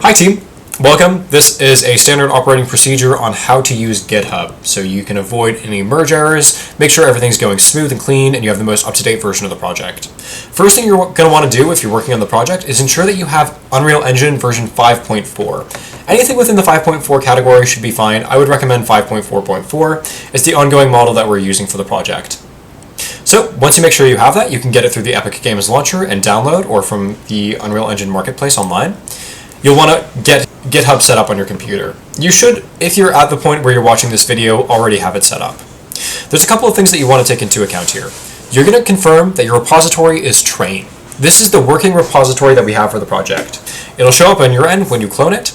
Hi team, welcome. This is a standard operating procedure on how to use GitHub so you can avoid any merge errors, make sure everything's going smooth and clean, and you have the most up-to-date version of the project. First thing you're going to want to do if you're working on the project is ensure that you have Unreal Engine version 5.4. Anything within the 5.4 category should be fine. I would recommend 5.4.4. It's the ongoing model that we're using for the project. So once you make sure you have that, you can get it through the Epic Games Launcher and download, or from the Unreal Engine Marketplace online. You'll want to get GitHub set up on your computer. You should, if you're at the point where you're watching this video, already have it set up. There's a couple of things that you want to take into account here. You're going to confirm that your repository is train. This is the working repository that we have for the project. It'll show up on your end when you clone it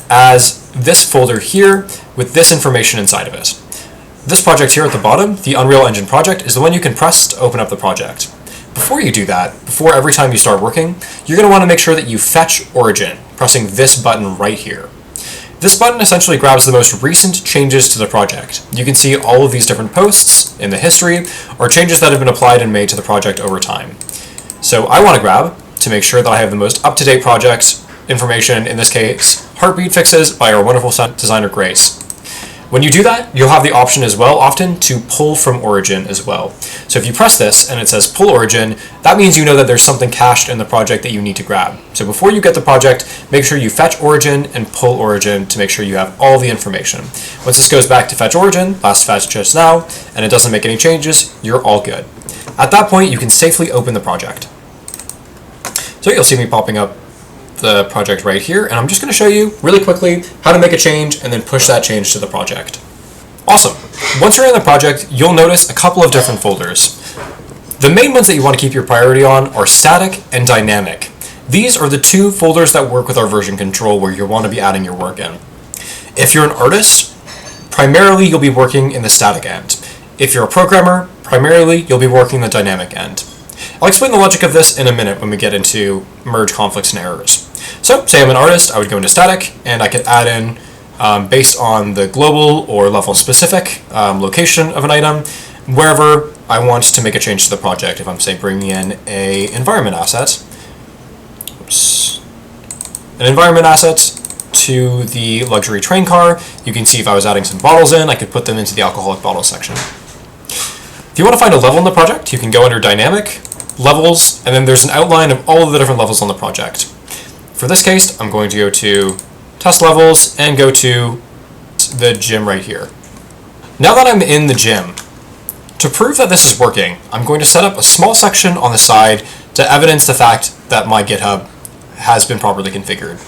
as this folder here with this information inside of it. This project here at the bottom, the Unreal Engine project, is the one you can press to open up the project. Before you do that, before every time you start working, you're going to want to make sure that you fetch origin, pressing this button right here. This button essentially grabs the most recent changes to the project. You can see all of these different posts in the history, or changes that have been applied and made to the project over time. So I want to grab, to make sure that I have the most up-to-date project information, in this case, heartbeat fixes by our wonderful designer Grace. When you do that, you'll have the option as well often to pull from origin as well. So if you press this and it says pull origin, that means you know that there's something cached in the project that you need to grab. So before you get the project, make sure you fetch origin and pull origin to make sure you have all the information. Once this goes back to fetch origin, last fetch just now, and it doesn't make any changes, you're all good. At that point, you can safely open the project. So you'll see me popping up the project right here, and I'm just going to show you really quickly how to make a change and then push that change to the project. Awesome. Once you're in the project, you'll notice a couple of different folders. The main ones that you want to keep your priority on are static and dynamic. These are the two folders that work with our version control where you'll want to be adding your work in. If you're an artist, primarily you'll be working in the static end. If you're a programmer, primarily you'll be working the dynamic end. I'll explain the logic of this in a minute when we get into merge conflicts and errors. So, say I'm an artist, I would go into static, and I could add in, based on the global or level specific location of an item, wherever I want to make a change to the project. If I'm, say, bringing in an environment asset, to the luxury train car, you can see if I was adding some bottles in, I could put them into the alcoholic bottle section. If you want to find a level in the project, you can go under Dynamic, Levels, and then there's an outline of all of the different levels on the project. For this case, I'm going to go to Test Levels and go to the gym right here. Now that I'm in the gym, to prove that this is working, I'm going to set up a small section on the side to evidence the fact that my GitHub has been properly configured.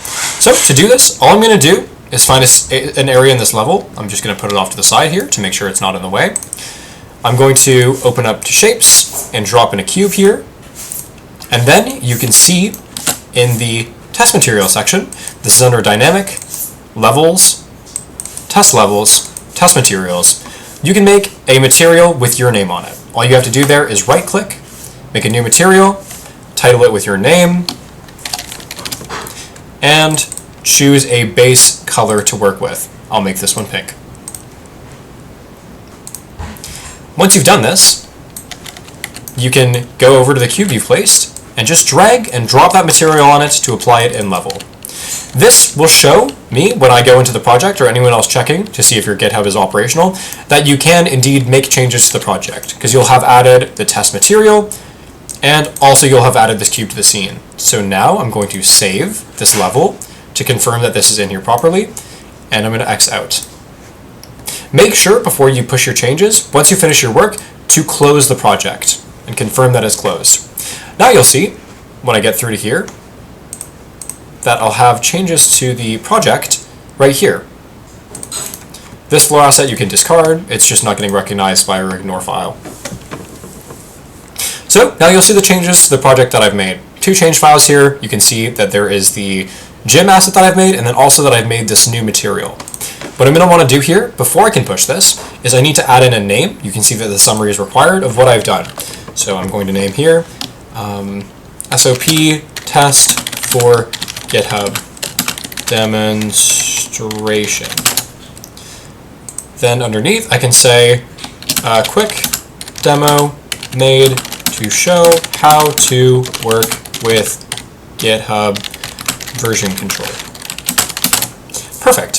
So to do this, all I'm going to do is find an area in this level. I'm just going to put it off to the side here to make sure it's not in the way. I'm going to open up to Shapes and drop in a cube here. And then you can see in the Test Material section, this is under Dynamic, Levels, Test Materials. You can make a material with your name on it. All you have to do there is right-click, make a new material, title it with your name, and choose a base color to work with. I'll make this one pink. Once you've done this, you can go over to the cube you've placed and just drag and drop that material on it to apply it in level. This will show me, when I go into the project or anyone else checking to see if your GitHub is operational, that you can indeed make changes to the project, because you'll have added the test material and also you'll have added this cube to the scene. So now I'm going to save this level to confirm that this is in here properly, and I'm going to X out. Make sure before you push your changes, once you finish your work, to close the project and confirm that it's closed. Now you'll see, when I get through to here, that I'll have changes to the project right here. This floor asset you can discard, it's just not getting recognized by our ignore file. So now you'll see the changes to the project that I've made. Two change files here. You can see that there is the gym asset that I've made, and then also that I've made this new material. What I'm going to want to do here, before I can push this, is I need to add in a name. You can see that the summary is required of what I've done. So I'm going to name here SOP test for GitHub demonstration. Then underneath I can say quick demo made to show how to work with GitHub version control. Perfect.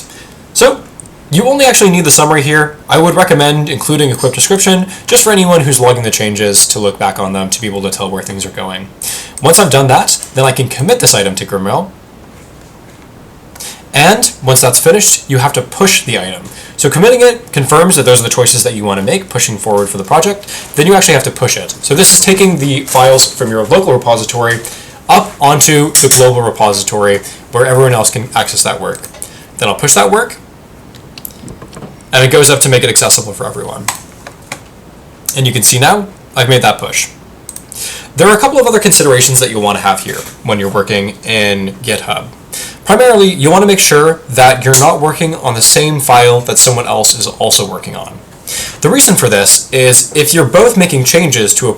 So you only actually need the summary here. I would recommend including a quick description just for anyone who's logging the changes to look back on them to be able to tell where things are going. Once I've done that, then I can commit this item to Grimrail. And once that's finished, you have to push the item. So committing it confirms that those are the choices that you want to make, pushing forward for the project. Then you actually have to push it. So this is taking the files from your local repository up onto the global repository where everyone else can access that work. Then I'll push that work, and it goes up to make it accessible for everyone. And you can see now, I've made that push. There are a couple of other considerations that you'll want to have here when you're working in GitHub. Primarily, you want to make sure that you're not working on the same file that someone else is also working on. The reason for this is if you're both making changes to a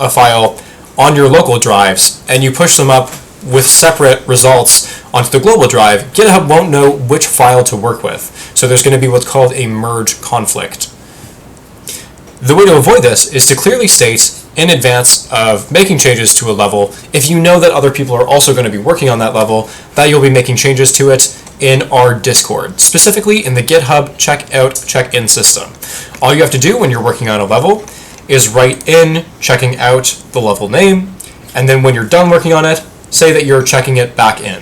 file on your local drives and you push them up with separate results onto the global drive, GitHub won't know which file to work with. So there's going to be what's called a merge conflict. The way to avoid this is to clearly state in advance of making changes to a level, if you know that other people are also going to be working on that level, that you'll be making changes to it in our Discord, specifically in the GitHub checkout check-in system. All you have to do when you're working on a level is write in checking out the level name, and then when you're done working on it, say that you're checking it back in.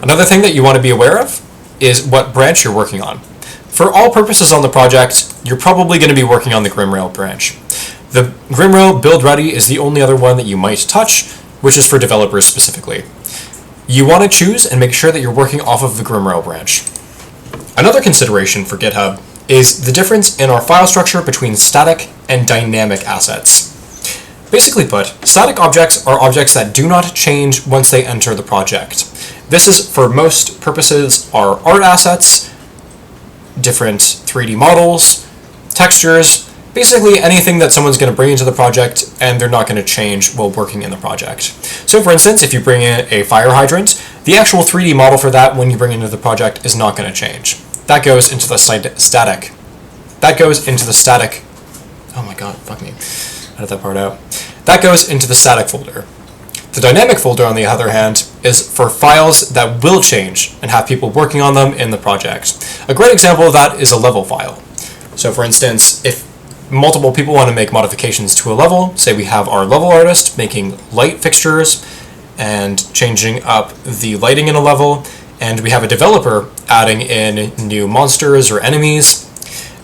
Another thing that you want to be aware of is what branch you're working on. For all purposes on the project, you're probably going to be working on the Grimrail branch. The Grimrail build ready is the only other one that you might touch, which is for developers specifically. You want to choose and make sure that you're working off of the Grimrail branch. Another consideration for GitHub is the difference in our file structure between static and dynamic assets. Basically put, static objects are objects that do not change once they enter the project. This is, for most purposes, our art assets, different 3D models, textures, basically anything that someone's going to bring into the project and they're not going to change while working in the project. So for instance, if you bring in a fire hydrant, the actual 3D model for that when you bring it into the project is not going to change. That goes into the static. Oh my god, fuck me. Edit that part out. That goes into the static folder. The dynamic folder, on the other hand, is for files that will change and have people working on them in the project. A great example of that is a level file. So for instance, if multiple people want to make modifications to a level, say we have our level artist making light fixtures and changing up the lighting in a level, and we have a developer adding in new monsters or enemies,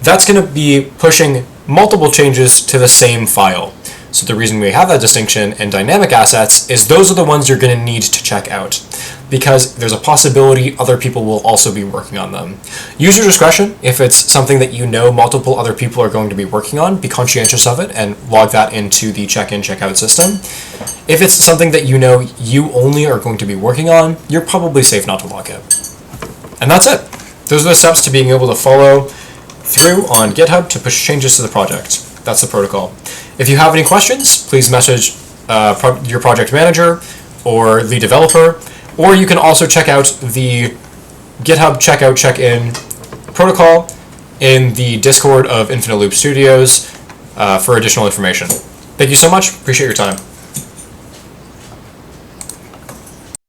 that's going to be pushing multiple changes to the same file. So the reason we have that distinction in dynamic assets is those are the ones you're going to need to check out, because there's a possibility other people will also be working on them. Use your discretion. If it's something that you know multiple other people are going to be working on, be conscientious of it and log that into the check-in, check-out system. If it's something that you know you only are going to be working on, you're probably safe not to log it. And that's it. Those are the steps to being able to follow through on GitHub to push changes to the project. That's the protocol. If you have any questions, please message your project manager or the developer, or you can also check out the GitHub checkout check-in protocol in the Discord of Infinite Loop Studios for additional information. Thank you so much. Appreciate your time.